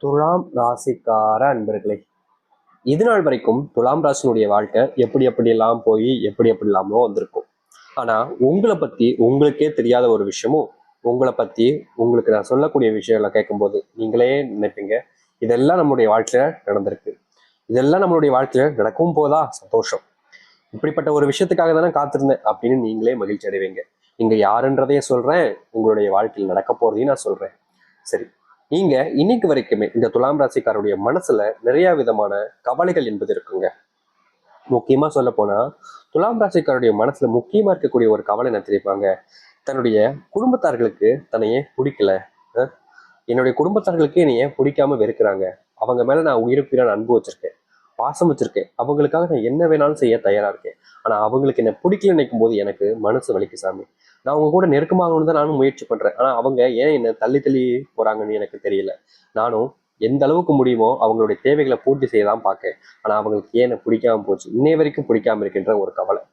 துலாம் ராசிக்கார அன்பர்களே, இது நாள் வரைக்கும் துலாம் ராசினுடைய வாழ்க்கை எப்படி எப்படியெல்லாம் போய் எப்படி எப்படிலாமோ வந்திருக்கும். ஆனா உங்களை பத்தி உங்களுக்கே தெரியாத ஒரு விஷயமும், உங்களை பத்தி உங்களுக்கு நான் சொல்லக்கூடிய விஷயங்களை கேட்கும்போது நீங்களே நினைப்பீங்க, இதெல்லாம் நம்மளுடைய வாழ்க்கையில நடந்திருக்கு, இதெல்லாம் நம்மளுடைய வாழ்க்கையில நடக்கும் போதா சந்தோஷம், இப்படிப்பட்ட ஒரு விஷயத்துக்காக தானே காத்திருந்தேன் அப்படின்னு நீங்களே மகிழ்ச்சி அடைவீங்க. நீங்க யாருன்றதையும் சொல்றேன், உங்களுடைய வாழ்க்கையில் நடக்க போறதையும் நான் சொல்றேன். சரி, நீங்க இன்னைக்கு வரைக்குமே இந்த துலாம் ராசிக்காரருடைய மனசுல நிறைய விதமான கவலைகள் என்பது இருக்குங்க. முக்கியமா சொல்ல போனா துலாம் ராசிக்காரருடைய மனசுல முக்கியமா இருக்கக்கூடிய ஒரு கவலை என்ன தெரிவிப்பாங்க, தன்னுடைய குடும்பத்தார்களுக்கு தன்னையே பிடிக்கல, என்னுடைய குடும்பத்தார்களுக்கு என்னைய பிடிக்காம வெறுக்கிறாங்க, அவங்க மேல நான் உயிருக்குயிர அன்பு வச்சிருக்கேன், பாசம் வச்சிருக்கேன், அவங்களுக்காக நான் என்ன வேணாலும் செய்ய தயாரா இருக்கேன், ஆனா அவங்களுக்கு என்ன பிடிக்கல நினைக்கும் போது எனக்கு மனசு வலிக்கு சாமி. நான் அவங்க கூட நெருக்கமாகணும்னு தான் நானும் முயற்சி பண்றேன், ஆனா அவங்க ஏன் என்ன தள்ளி தள்ளி போறாங்கன்னு எனக்கு தெரியல. நானும் எந்த அளவுக்கு முடியுமோ அவங்களுடைய தேவைகளை பூர்த்தி செய்யதான் பார்க்கேன், ஆனா அவங்களுக்கு ஏன் என்ன பிடிக்காம போச்சு, இன்னை வரைக்கும் பிடிக்காம இருக்கின்ற ஒரு கவலை.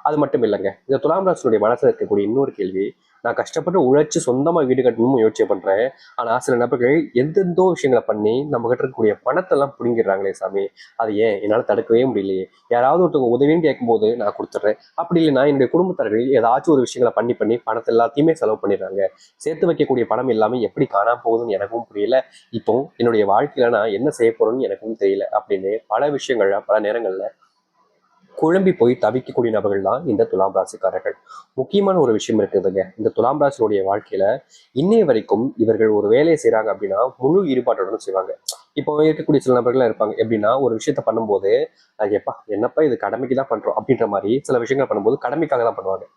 அது மட்டும் இல்லைங்க, இந்த துலாம் ராசினுடைய மனசுல இருக்கக்கூடிய இன்னொரு கேள்வி, நான் கஷ்டப்பட்டு உழைச்சு சொந்தமா வீடு கட்டணும்னு யோசிச்சு பண்றேன், ஆனா சில நபர்கள் எந்தெந்தோ விஷயங்களை பண்ணி நம்ம கிட்ட இருக்கக்கூடிய பணத்தை எல்லாம் பிடுங்கிடுறாங்களே சாமி, அது ஏன் என்னால தடுக்கவே முடியலையே. யாராவது ஒருத்தவங்க உதவின்னு கேட்கும்போது நான் கொடுத்துட்றேன், அப்படி இல்லைன்னா என்னுடைய குடும்பத்தார்கள் ஏதாச்சும் ஒரு விஷயங்களை பண்ணி பண்ணி பணத்தை எல்லாத்தையுமே செலவு பண்ணிடுறாங்க, சேர்த்து வைக்கக்கூடிய பணம் எல்லாமே எப்படி காணாம போகுதுன்னு எனக்கும் புரியல, இப்போ என்னுடைய வாழ்க்கையில நான் என்ன செய்ய போறேன்னு எனக்கும் தெரியல அப்படின்னு பல விஷயங்கள்ல பல நேரங்கள்ல குழம்பி போய் தவிக்கக்கூடிய நபர்கள் தான் இந்த துலாம் ராசிக்காரர்கள். முக்கியமான ஒரு விஷயம் இருக்குதுங்க, இந்த துலாம் ராசியுடைய வாழ்க்கையில இன்னைய வரைக்கும் இவர்கள் ஒரு வேலையை செய்யறாங்க அப்படின்னா முழு ஈடுபாட்டுடன் செய்வாங்க. இப்போ இருக்கக்கூடிய சில நபர்கள் இருப்பாங்க எப்படின்னா, ஒரு விஷயத்த பண்ணும்போது எப்பா என்னப்பா இது கடமைக்கு தான் பண்றோம் அப்படின்ற மாதிரி சில விஷயங்கள் பண்ணும்போது கடமைக்காக தான் பண்ணுவாங்க.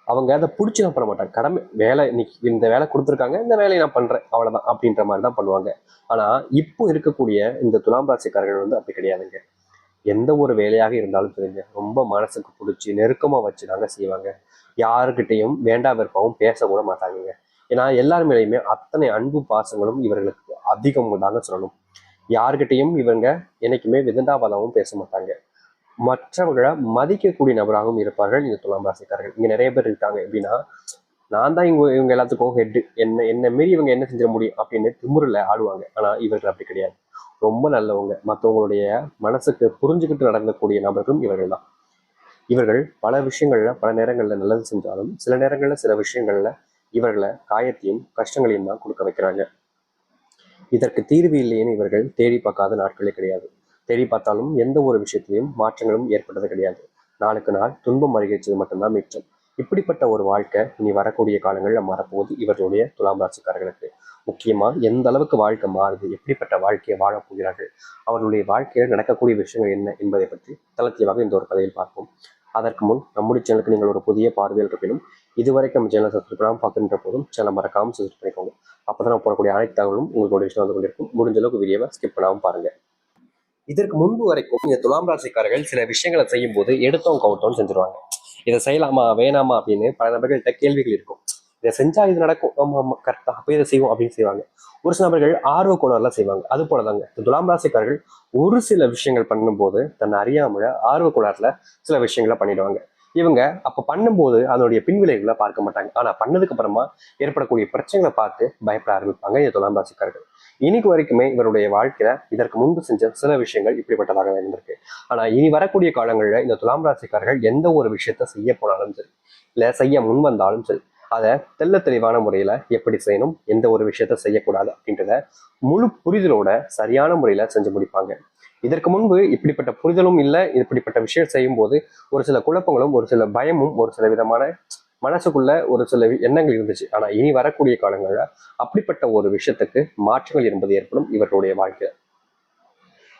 அவங்க அதை பிடிச்சி தான் பண்ண மாட்டாங்க, கடமை வேலை இன்னைக்கு இந்த வேலை கொடுத்துருக்காங்க இந்த வேலையை நான் பண்றேன் அவ்வளவுதான் அப்படின்ற மாதிரி தான் பண்ணுவாங்க. ஆனா இப்போ இருக்கக்கூடிய இந்த துலாம் ராசிக்காரர்கள் வந்து அப்படி கிடையாதுங்க. எந்த ஒரு வேலையாக இருந்தாலும் சரிங்க, ரொம்ப மனசுக்கு பிடிச்சி நெருக்கமா வச்சுதாங்க செய்வாங்க. யாருக்கிட்டையும் வேண்டா விருப்பமும் பேசக்கூட மாட்டாங்க. ஏன்னா எல்லார் மேலேயுமே அத்தனை அன்பு பாசங்களும் இவர்களுக்கு அதிகம் தாங்க சொல்லணும். யாருக்கிட்டையும் இவங்க என்னைக்குமே விதண்டாவாதமும் பேச மாட்டாங்க. மற்றவர்களை மதிக்கக்கூடிய நபராகவும் இருப்பார்கள் இந்த துலாம் ராசிக்காரர்கள். இங்க நிறைய பேர் இருக்காங்க எப்படின்னா, நான் தான் இவங்க எல்லாத்துக்கும் ஹெட், என்ன மீறி இவங்க என்ன செஞ்சிட முடியும் அப்படின்னு திமுறில் ஆடுவாங்க. ஆனா இவர்கள் அப்படி கிடையாது, ரொம்ப நல்லவங்க, மற்றவங்களுடைய மனசுக்கு புரிஞ்சுக்கிட்டு நடக்கக்கூடிய நபர்களும் இவர்கள் தான். இவர்கள் பல விஷயங்கள்ல பல நேரங்கள்ல நல்லது செஞ்சாலும் சில நேரங்கள்ல சில விஷயங்கள்ல இவர்களை காயத்தையும் கஷ்டங்களையும் தான் கொடுக்க வைக்கிறாங்க. இதற்கு தீர்வு இல்லைன்னு இவர்கள் தேடி பார்க்காத நாட்களே கிடையாது. தேடி பார்த்தாலும் எந்த ஒரு விஷயத்திலையும் மாற்றங்களும் ஏற்பட்டது கிடையாது. நாளுக்கு நாள் துன்பம் அதிகரிச்சது மட்டும்தான் மிச்சம். இப்படிப்பட்ட ஒரு வாழ்க்கை இனி வரக்கூடிய காலங்களில் மாறப்போகுது இவர்களுடைய துலாம் ராசிக்காரர்களுக்கு. முக்கியமா எந்த அளவுக்கு வாழ்க்கை மாறுது, எப்படிப்பட்ட வாழ்க்கையை வாழப் போகிறார்கள், அவர்களுடைய வாழ்க்கையில் நடக்கக்கூடிய விஷயங்கள் என்ன என்பதை பற்றி தளர்த்தியவாக இந்த ஒரு கதையில் பார்ப்போம். அதற்கு முன் நம்முடைய சேனலுக்கு நீங்கள் ஒரு புதிய பார்வையில் இருப்பினும் இதுவரைக்கும் நம்ம சேனலை சப்ஸ்கிரைப் பண்ணாமல் பார்க்கின்ற போதும் சேனலை மறக்காமல் சப்ஸ்கிரைப் பண்ணிக்கோங்க. அப்பதான் நான் போடக்கூடிய அனைத்து தகவலும் உங்களுக்கு விஷயம் வந்து கொண்டிருக்கும். முடிஞ்ச அளவுக்கு வீடியோவை ஸ்கிப் பண்ணாமல் பாருங்க. இதற்கு முன்பு வரைக்கும் இந்த துலாம் ராசிக்காரர்கள் சில விஷயங்களை செய்யும் போது எடுத்தோம் கவுத்தோம் செஞ்சிருவாங்க. இதை செய்யலாமா வேணாமா அப்படின்னு பல நபர்கள்ட்ட கேள்விகள் இருக்கும். இதை செஞ்சா இது நடக்கும், ஆமா ஆமா கரெக்டா அப்ப இதை செய்வோம் அப்படின்னு செய்வாங்க. ஒரு சில நபர்கள் ஆர்வ கோளாறுலாம் செய்வாங்க. அது போலதாங்க இந்த துலாம் ராசிக்காரர்கள் ஒரு சில விஷயங்கள் பண்ணும்போது தன்னை அறியாமல ஆர்வ கோளாறுல சில விஷயங்களை பண்ணிடுவாங்க. இவங்க அப்ப பண்ணும்போது அதனுடைய பின்விளைவுகளை பார்க்க மாட்டாங்க, ஆனா பண்ணதுக்கு அப்புறமா ஏற்படக்கூடிய பிரச்சனைகளை பார்த்து பயப்பட ஆரம்பிப்பாங்க இந்த துலாம் ராசிக்காரர்கள். இன்னைக்கு வரைக்குமே இவருடைய வாழ்க்கையில இதற்கு முன்பு செஞ்ச சில விஷயங்கள் இப்படிப்பட்டதாக இருந்திருக்கு. ஆனா இனி வரக்கூடிய காலங்களில் இந்த துலாம் ராசிக்காரர்கள் எந்த ஒரு விஷயத்த செய்ய போனாலும் சரி, இல்ல செய்ய முன் வந்தாலும் சரி, அதை தெள்ள தெளிவான முறையில எப்படி செய்யணும், எந்த ஒரு விஷயத்த செய்யக்கூடாது அப்படின்றத முழு புரிதலோட சரியான முறையில செஞ்சு முடிப்பாங்க. இதற்கு முன்பு இப்படிப்பட்ட புரிதலும் இல்லை, இப்படிப்பட்ட விஷயம் செய்யும் போது ஒரு சில குழப்பங்களும் ஒரு சில பயமும் ஒரு சில விதமான மனசுக்குள்ள ஒரு சில எண்ணங்கள் இருந்துச்சு. ஆனா இனி வரக்கூடிய காலங்கள்ல அப்படிப்பட்ட ஒரு விஷயத்துக்கு மாற்றங்கள் என்பது ஏற்படும் இவர்களுடைய வாழ்க்கையில.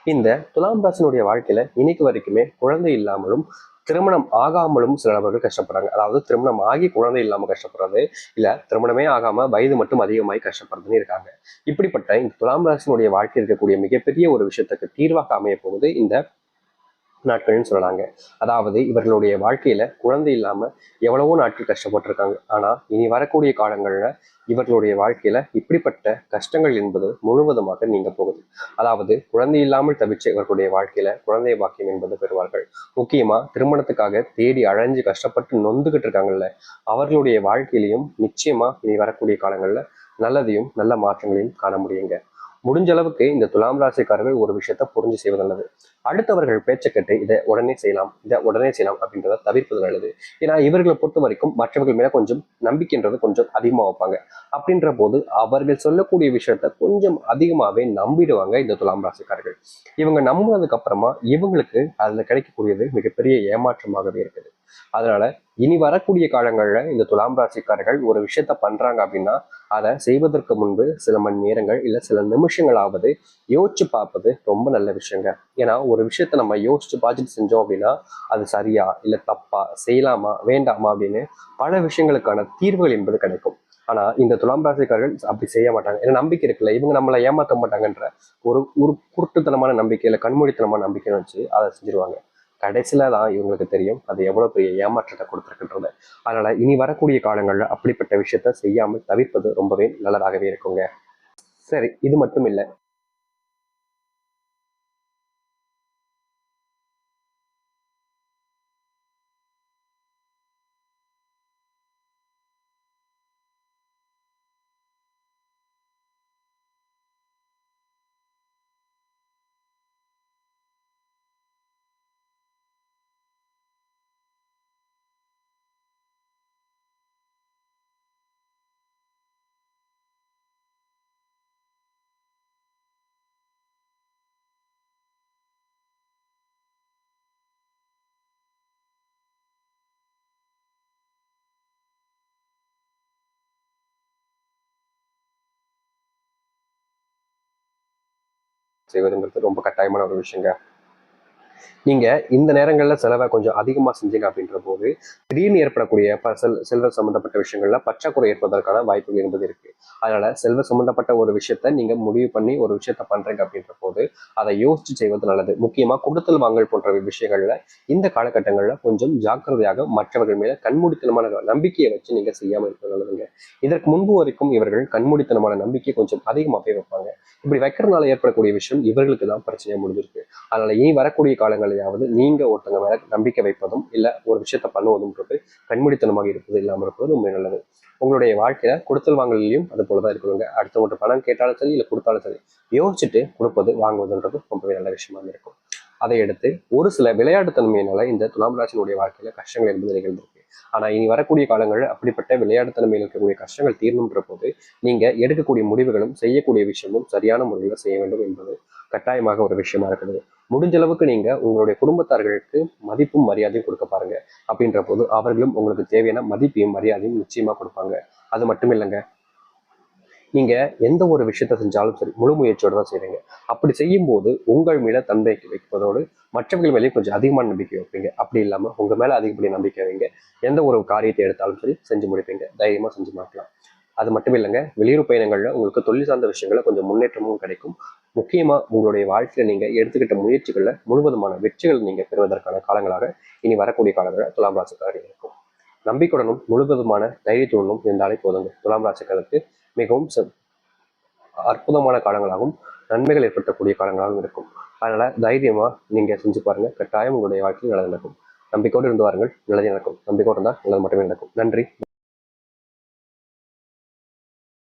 இந்த துலாம் ராசினுடைய வாழ்க்கையில இன்னைக்கு வரைக்குமே குழந்தை இல்லாமலும் திருமணம் ஆகாமலும் சில நபர்கள் கஷ்டப்படுறாங்க. அதாவது திருமணம் ஆகி குழந்தை இல்லாம கஷ்டப்படுறது, இல்ல திருமணமே ஆகாம வயது மட்டும் அதிகமாகி கஷ்டப்படுறதுன்னு இருக்காங்க. இப்படிப்பட்ட இந்த துலாம் ராசினுடைய வாழ்க்கை இருக்கக்கூடிய மிகப்பெரிய ஒரு விஷயத்துக்கு தீர்வாக அமைய போகுது இந்த நாட்கள்னு சொல்லலாங்க. அதாவது இவர்களுடைய வாழ்க்கையில குழந்தை இல்லாம எவ்வளவோ நாட்கள் கஷ்டப்பட்டிருக்காங்க. ஆனா இனி வரக்கூடிய காலங்கள்ல இவர்களுடைய வாழ்க்கையில இப்படிப்பட்ட கஷ்டங்கள் என்பது முழுவதுமாக நீங்க போகுது. அதாவது குழந்தை இல்லாமல் தவிச்ச இவர்களுடைய வாழ்க்கையில குழந்தை பாக்கியம் என்பது பெறுவார்கள். முக்கியமா திருமணத்துக்காக தேடி அழைஞ்சு கஷ்டப்பட்டு நொந்துகிட்டு இருக்காங்கல்ல, அவர்களுடைய வாழ்க்கையிலையும் நிச்சயமா இனி வரக்கூடிய காலங்கள்ல நல்லதையும் நல்ல மாற்றங்களையும் காண முடியுங்க. முடிஞ்ச அளவுக்கு இந்த துலாம் ராசிக்காரர்கள் ஒரு விஷயத்த புரிஞ்சு செய்வது நல்லது. அடுத்தவர்கள் பேச்சை கேட்டு இதை உடனே செய்யலாம், இதை உடனே செய்யலாம் அப்படின்றத தவிர்ப்பது நல்லது. ஏன்னா இவர்களை பொறுத்த வரைக்கும் மற்றவர்கள் மேல கொஞ்சம் நம்பிக்கைன்றது கொஞ்சம் அதிகமா வைப்பாங்க. அப்படின்ற போது அவர்கள் சொல்லக்கூடிய விஷயத்த கொஞ்சம் அதிகமாவே நம்பிடுவாங்க இந்த துலாம் ராசிக்காரர்கள். இவங்க நம்பினதுக்கு அப்புறமா இவங்களுக்கு அதுல கிடைக்கக்கூடியது மிகப்பெரிய ஏமாற்றமாகவே இருக்குது. அதனால இனி வரக்கூடிய காலங்கள்ல இந்த துலாம் ராசிக்காரர்கள் ஒரு விஷயத்த பண்றாங்க அப்படின்னா அதை செய்வதற்கு முன்பு சில மணி நேரங்கள் இல்ல சில நிமிஷங்களாவது யோசிச்சு பார்ப்பது ரொம்ப நல்ல விஷயங்க. ஏன்னா ஒரு விஷயத்த நம்ம யோசிச்சு பார்த்துட்டு செஞ்சோம் அப்படின்னா அது சரியா இல்ல தப்பா, செய்யலாமா வேண்டாமா அப்படின்னு பல விஷயங்களுக்கான தீர்வுகள் என்பது கிடைக்கும். ஆனா இந்த துலாம் ராசிக்காரர்கள் அப்படி செய்ய மாட்டாங்க. ஏன்னா நம்பிக்கை இருக்குல்ல, இவங்க நம்மளை ஏமாற்ற மாட்டாங்கன்ற ஒரு ஒரு குருட்டுத்தனமான நம்பிக்கை இல்ல கண்மூடித்தனமான நம்பிக்கைன்னு வச்சு அதை செஞ்சிருவாங்க. கடைசியில தான் இவங்களுக்கு தெரியும் அது எவ்வளவு பெரிய ஏமாற்றத்தை கொடுத்துருக்குன்றது. அதனால இனி வரக்கூடிய காலங்கள்ல அப்படிப்பட்ட விஷயத்த செய்யாமல் தவிர்ப்பது ரொம்பவே நல்லதாகவே இருக்குங்க. சரி, இது மட்டும் இல்ல. செய்வதுங்கிறது ரொம்ப கட்டாயமான ஒரு விஷயங்க. நீங்க இந்த நேரங்கள்ல செலவை கொஞ்சம் அதிகமா செஞ்சீங்க அப்படின்ற போது திடீர்னு ஏற்படக்கூடிய செல்வ சம்பந்தப்பட்ட விஷயங்கள்ல பற்றாக்குறை ஏற்பதற்கான வாய்ப்புகள் என்பது இருக்கு. அதனால செல்வ சம்பந்தப்பட்ட ஒரு விஷயத்த நீங்க முடிவு பண்ணி ஒரு விஷயத்த பண்றீங்க அப்படின்ற போது அதை யோசிச்சு செய்வது நல்லது. முக்கியமா கொடுத்தல் வாங்கல் போன்ற விஷயங்கள்ல இந்த காலகட்டங்கள்ல கொஞ்சம் ஜாக்கிரதையாக மற்றவர்கள் மேல கண்மூடித்தனமான நம்பிக்கையை வச்சு நீங்க செய்யாம இருப்பது நல்லதுங்க. இதற்கு முன்பு வரைக்கும் இவர்கள் கண்மூடித்தனமான நம்பிக்கை கொஞ்சம் அதிகமாகவே வைப்பாங்க. இப்படி வைக்கிறதுனால ஏற்படக்கூடிய விஷயம் இவர்களுக்கு தான் பிரச்சனையா முடிஞ்சிருக்கு. அதனால இனி வரக்கூடிய காலங்களையாவது நீங்க ஒருத்தங்க மேல நம்பிக்கை வைப்பதும் இல்ல ஒரு விஷயத்த பண்ணுவதும்ன்றது கண்மூடித்தனமாக இருப்பது இல்லாமல் இருப்பது ரொம்ப நல்லது. உங்களுடைய வாழ்க்கையில கொடுத்தல் வாங்கலையும் அது போலதான் இருக்கணுங்க. அடுத்தவங்க பணம் கேட்டாலும் சரி இல்ல கொடுத்தாலும் சரி யோசிச்சுட்டு கொடுப்பது வாங்குவதுன்றது ரொம்பவே நல்ல விஷயமா இருக்கும். அதை எடுத்து ஒரு சில விளையாட்டுத்தன்மையினால இந்த துலாம் ராசினுடைய வாழ்க்கையில கஷ்டங்கள் என்பது நிகழ்ந்திருக்கு. ஆனா இனி வரக்கூடிய காலங்களில் அப்படிப்பட்ட விளையாட்டுத்தன்மையில் இருக்கக்கூடிய கஷ்டங்கள் தீரணுன்ற போது நீங்க எடுக்கக்கூடிய முடிவுகளும் செய்யக்கூடிய விஷயமும் சரியான முறையில் செய்ய வேண்டும் என்பது கட்டாயமாக ஒரு விஷயமா இருக்குது. முடிஞ்ச அளவுக்கு நீங்க உங்களுடைய குடும்பத்தார்களுக்கு மதிப்பும் மரியாதையும் கொடுக்க பாருங்க. அப்படின்ற போது அவர்களும் உங்களுக்கு தேவையான மதிப்பையும் மரியாதையும் நிச்சயமா கொடுப்பாங்க. அது மட்டும் இல்லைங்க, நீங்க எந்த ஒரு விஷயத்த செஞ்சாலும் சரி முழு முயற்சியோட தான் செய்றீங்க. அப்படி செய்யும் போது உங்கள் மேல தந்தைக்கு வைப்பதோடு மற்றவர்கள் மேலேயும் கொஞ்சம் அதிகமான நம்பிக்கை வைப்பீங்க. அப்படி இல்லாம உங்க மேல அதிகப்படிய நம்பிக்கை வைங்க. எந்த ஒரு காரியத்தை எடுத்தாலும் சரி செஞ்சு முடிப்பீங்க. தைரியமா செஞ்சு மாட்டலாம். அது மட்டும் இல்லைங்க, வெளியூர் பயணங்கள்ல உங்களுக்கு தொழில் சார்ந்த விஷயங்கள கொஞ்சம் முன்னேற்றமும் கிடைக்கும். முக்கியமா உங்களுடைய வாழ்க்கையில நீங்க எடுத்துக்கிட்ட முயற்சிகள்ல முழுவதுமான வெற்றிகள் நீங்க பெறுவதற்கான காலங்களாக இனி வரக்கூடிய காலங்களில் துலாம் ராசிக்காரர்கள் இருக்கும். நம்பிக்கையுடனும் முழுவதுமான தைரியத்துடனும் இருந்தாலே போதுங்க. துலாம் ராசிக்காரருக்கு மிகவும் அற்புதமான காலங்களாகவும் நன்மைகள் ஏற்படுத்தக்கூடிய காலங்களாகவும் இருக்கும். அதனால தைரியமா நீங்க செஞ்சு பாருங்க. கட்டாயம் உங்களுடைய வாழ்க்கையில் நல்லது நடக்கும். நம்பிக்கையோடு இருந்து வாருங்கள், நல்லதே நடக்கும். நம்பிக்கையோடு இருந்தால் நல்லது மட்டுமே நடக்கும். நன்றி.